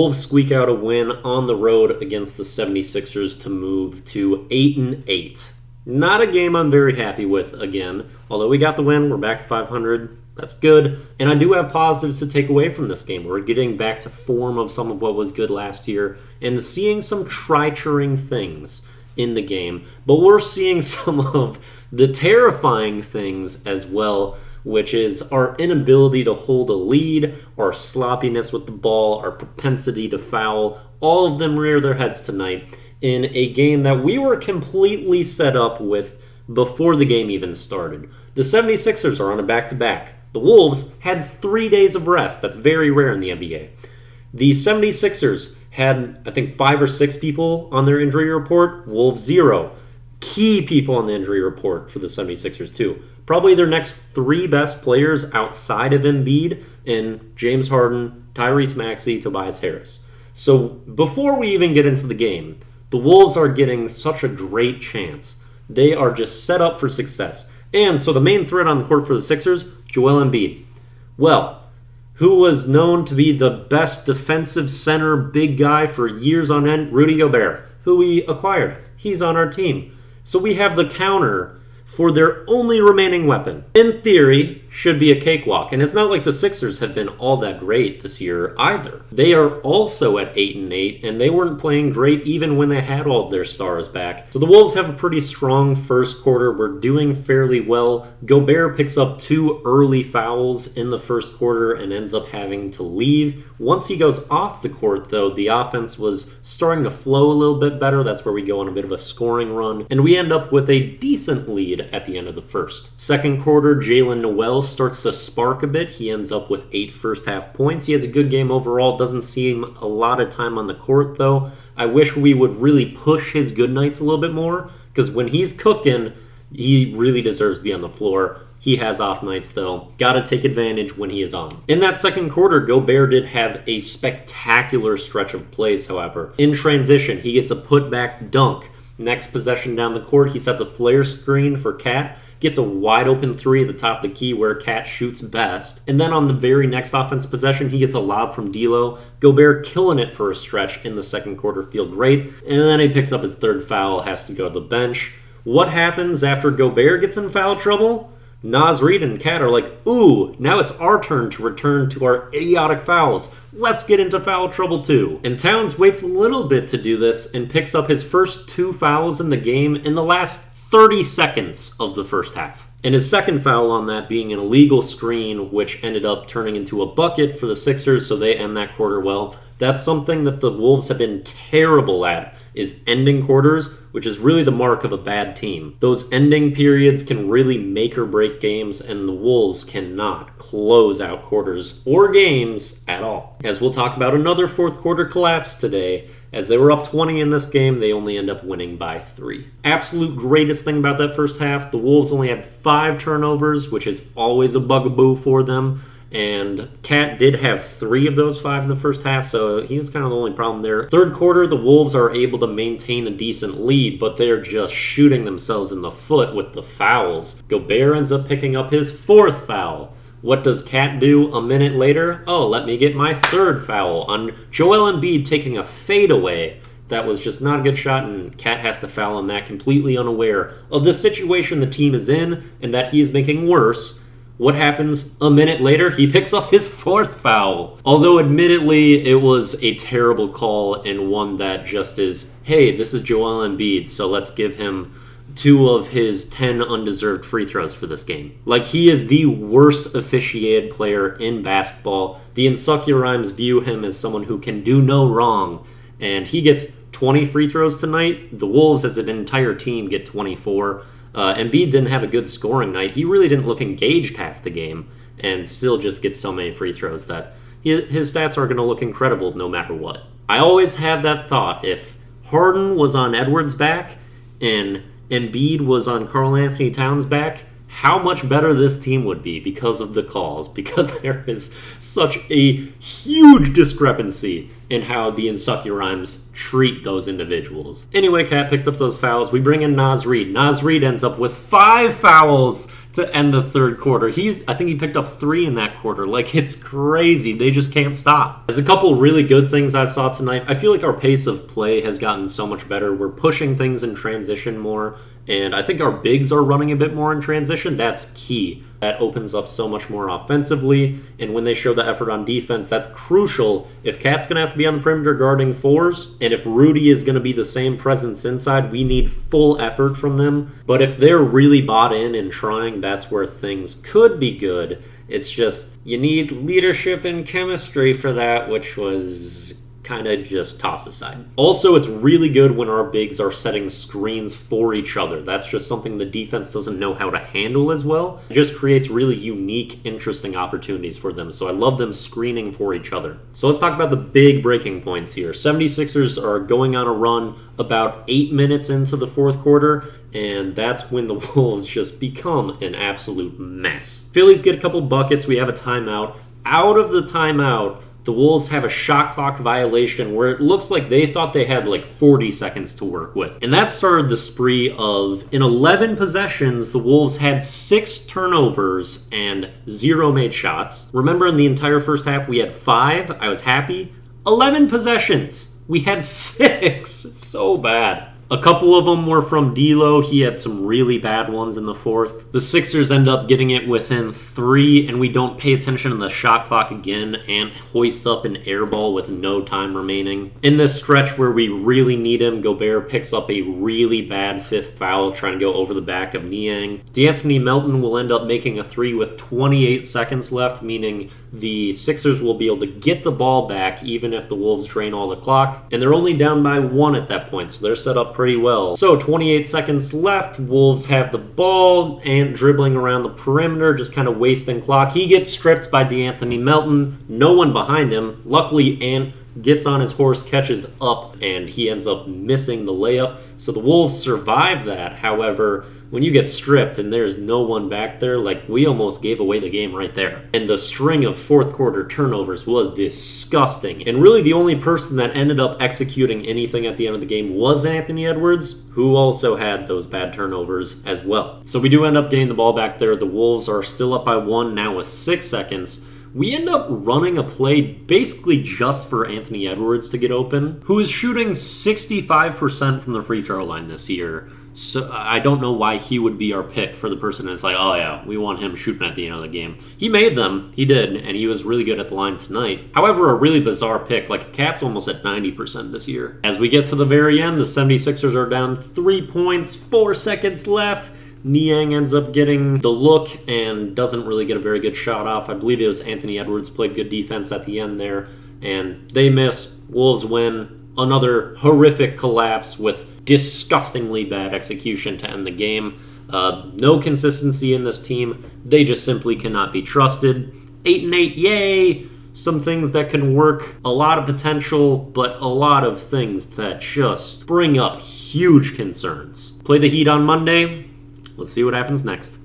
Wolves squeak out a win on the road against the 76ers to move to 8-8. Not a game I'm very happy with again. Although we got the win, we're back to 500. That's good. And I do have positives to take away from this game. We're getting back to form of some of what was good last year and seeing some try-churing things in the game. But we're seeing some of the terrifying things as well, which is our inability to hold a lead, our sloppiness with the ball, our propensity to foul. All of them rear their heads tonight in a game that we were completely set up with before the game even started. The 76ers are on a back-to-back. The Wolves had 3 days of rest. That's very rare in the NBA. The 76ers had, I think, 5 or 6 people on their injury report. Wolves 0. Key people on the injury report for the 76ers too. Probably their next 3 best players outside of Embiid in James Harden, Tyrese Maxey, Tobias Harris. So before we even get into the game, the Wolves are getting such a great chance. They are just set up for success. And so the main threat on the court for the Sixers, Joel Embiid. Well, who was known to be the best defensive center big guy for years on end, Rudy Gobert, who we acquired. He's on our team. So we have the counter for their only remaining weapon. In theory, should be a cakewalk. And it's not like the Sixers have been all that great this year either. They are also at 8-8, and they weren't playing great even when they had all of their stars back. So the Wolves have a pretty strong first quarter. We're doing fairly well. Gobert picks up 2 early fouls in the first quarter and ends up having to leave. Once he goes off the court, though, the offense was starting to flow a little bit better. That's where we go on a bit of a scoring run. And we end up with a decent lead at the end of the first. Second quarter, Jalen Noel starts to spark a bit. He ends up with 8 first-half points. He has a good game overall. Doesn't see him a lot of time on the court, though. I wish we would really push his good nights a little bit more, because when he's cooking, he really deserves to be on the floor. He has off nights, though. Gotta take advantage when he is on. In that second quarter, Gobert did have a spectacular stretch of plays, however. In transition, he gets a putback dunk. Next possession down the court, he sets a flare screen for Cat, gets a wide open 3 at the top of the key where Cat shoots best. And then on the very next offense possession, he gets a lob from D'Lo. Gobert killing it for a stretch in the second quarter, feel great. And then he picks up his 3rd foul, has to go to the bench. What happens after Gobert gets in foul trouble? Naz Reid and Cat are like, ooh, now it's our turn to return to our idiotic fouls. Let's get into foul trouble too. And Towns waits a little bit to do this and picks up his first 2 fouls in the game in the last 30 seconds of the first half. And his second foul on that being an illegal screen, which ended up turning into a bucket for the Sixers, so they end that quarter well. That's something that the Wolves have been terrible at, is ending quarters, which is really the mark of a bad team. Those ending periods can really make or break games, and the Wolves cannot close out quarters or games at all. As we'll talk about another fourth quarter collapse today, as they were up 20 in this game, they only end up winning by 3. Absolute greatest thing about that first half, the Wolves only had 5 turnovers, which is always a bugaboo for them. And Cat did have 3 of those 5 in the first half, so he was kind of the only problem there. Third quarter, the Wolves are able to maintain a decent lead, but they're just shooting themselves in the foot with the fouls. Gobert ends up picking up his 4th foul. What does Cat do a minute later? Oh, let me get my 3rd foul on Joel Embiid taking a fadeaway. That was just not a good shot, and Cat has to foul on that, completely unaware of the situation the team is in and that he is making worse. What happens a minute later? He picks up his 4th foul. Although admittedly, it was a terrible call and one that just is, hey, this is Joel Embiid, so let's give him 2 of his 10 undeserved free throws for this game. Like, he is the worst officiated player in basketball. The Insecure Rhymes view him as someone who can do no wrong, and he gets 20 free throws tonight. The Wolves as an entire team get 24. Embiid didn't have a good scoring night. He really didn't look engaged half the game and still just gets so many free throws that his stats are going to look incredible no matter what. I always have that thought. If Harden was on Edwards' back and Embiid was on Karl Anthony Towns' back, how much better this team would be because of the calls, because there is such a huge discrepancy in how the Insecure Rhymes treat those individuals. Anyway, Cat picked up those fouls. We bring in Naz Reid. Naz Reid ends up with 5 fouls to end the third quarter. I think he picked up 3 in that quarter. Like, it's crazy. They just can't stop. There's a couple really good things I saw tonight. I feel like our pace of play has gotten so much better. We're pushing things in transition more, and I think our bigs are running a bit more in transition. That's key. That opens up so much more offensively, and when they show the effort on defense, that's crucial. If Cat's going to have to be on the perimeter guarding 4s, and if Rudy is going to be the same presence inside, we need full effort from them. But if they're really bought in and trying, that's where things could be good. It's just, you need leadership and chemistry for that, which was kind of just tossed aside. Also, it's really good when our bigs are setting screens for each other. That's just something the defense doesn't know how to handle as well. It just creates really unique, interesting opportunities for them. So I love them screening for each other. So let's talk about the big breaking points here. 76ers are going on a run about 8 minutes into the fourth quarter, and that's when the Wolves just become an absolute mess. Phillies get a couple buckets. We have a timeout. Out of the timeout, the Wolves have a shot clock violation where it looks like they thought they had like 40 seconds to work with. And that started the spree of, in 11 possessions, the Wolves had 6 turnovers and 0 made shots. Remember, in the entire first half, we had 5. I was happy. 11 possessions. We had 6. It's so bad. A couple of them were from D'Lo. He had some really bad ones in the fourth. The Sixers end up getting it within 3, and we don't pay attention to the shot clock again and hoist up an air ball with no time remaining. In this stretch where we really need him, Gobert picks up a really bad 5th foul trying to go over the back of Niang. D'Anthony Melton will end up making a 3 with 28 seconds left, meaning the Sixers will be able to get the ball back even if the Wolves drain all the clock. And they're only down by 1 at that point, so they're set up pretty well. So 28 seconds left, Wolves have the ball and dribbling around the perimeter, just kind of wasting clock. He gets stripped by D'Anthony Melton, no one behind him. Luckily, Ant gets on his horse, catches up, and he ends up missing the layup. So the Wolves survive that. However, when you get stripped and there's no one back there, like, we almost gave away the game right there. And the string of fourth quarter turnovers was disgusting. And really the only person that ended up executing anything at the end of the game was Anthony Edwards, who also had those bad turnovers as well. So we do end up getting the ball back there. The Wolves are still up by 1 now with 6 seconds. We end up running a play basically just for Anthony Edwards to get open, who is shooting 65% from the free throw line this year. So I don't know why he would be our pick for the person that's like, oh yeah, we want him shooting at the end of the game. He made them, he did, and he was really good at the line tonight. However, a really bizarre pick, like Cat's almost at 90% this year. As we get to the very end, the 76ers are down 3 points, 4 seconds left. Niang ends up getting the look and doesn't really get a very good shot off. I believe it was Anthony Edwards played good defense at the end there, and they miss. Wolves win. Another horrific collapse with disgustingly bad execution to end the game. No consistency in this team. They just simply cannot be trusted. 8-8, yay! Some things that can work, a lot of potential, but a lot of things that just bring up huge concerns. Play the Heat on Monday. Let's see what happens next.